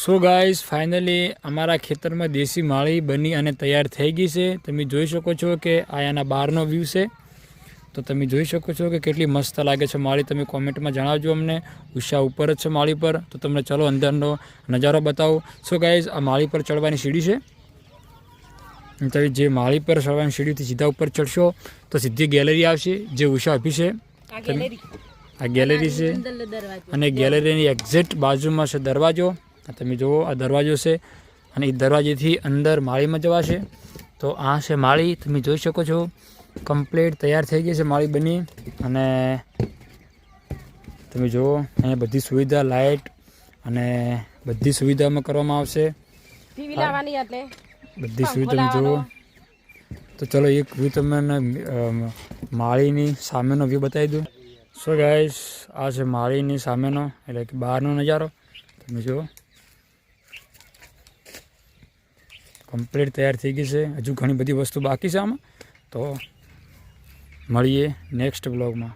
So guys finally અમારા ખેતરમાં દેશી માળી બની અને તૈયાર થઈ ગઈ છે। તમે જોઈ શકો છો કે આયાના બહારનો વ્યૂ છે, તો તમે જોઈ શકો છો કે કેટલી મસ્ત લાગે છે માળી। તમે કોમેન્ટમાં જણાવજો અમને। ઉષા ઉપર જ છે માળી પર, તો તમને ચલો અંદરનો નજારો બતાવો। સો ગાઈસ આ માળી પર ચડવાની સીડી છે। તમે જે માળી પર ચડવાની સીડીથી સીધા ઉપર ચડશો તો સીધી ગેલેરી આવશે, જે ઉષા ઊભી છે આ ગેલેરી છે, અને ગેલેરીની એક્ઝેક્ટ બાજુમાં છે દરવાજો। તમે જુઓ આ દરવાજો છે, અને એ દરવાજેથી અંદર માળીમાં જવાશે। તો આ છે માળી, તમે જોઈ શકો છો કમ્પ્લીટ તૈયાર થઈ ગઈ છે માળી બની। અને તમે જુઓ અહીંયા બધી સુવિધા લાઇટ અને બધી સુવિધામાં કરવામાં આવશે, બધી સુવિધા તમે જુઓ। તો ચલો એક વ્યૂ તમને માળીની સામેનો વ્યૂ બતાવી દઉં। સો ગાઈસ આ છે માળીની સામેનો એટલે કે બહારનો નજારો। તમે જુઓ કમ્પ્લીટ તૈયાર થઈ ગઈ છે। હજુ ઘણી બધી વસ્તુ બાકી છે આમાં, તો મળીએ નેક્સ્ટ બ્લોગમાં।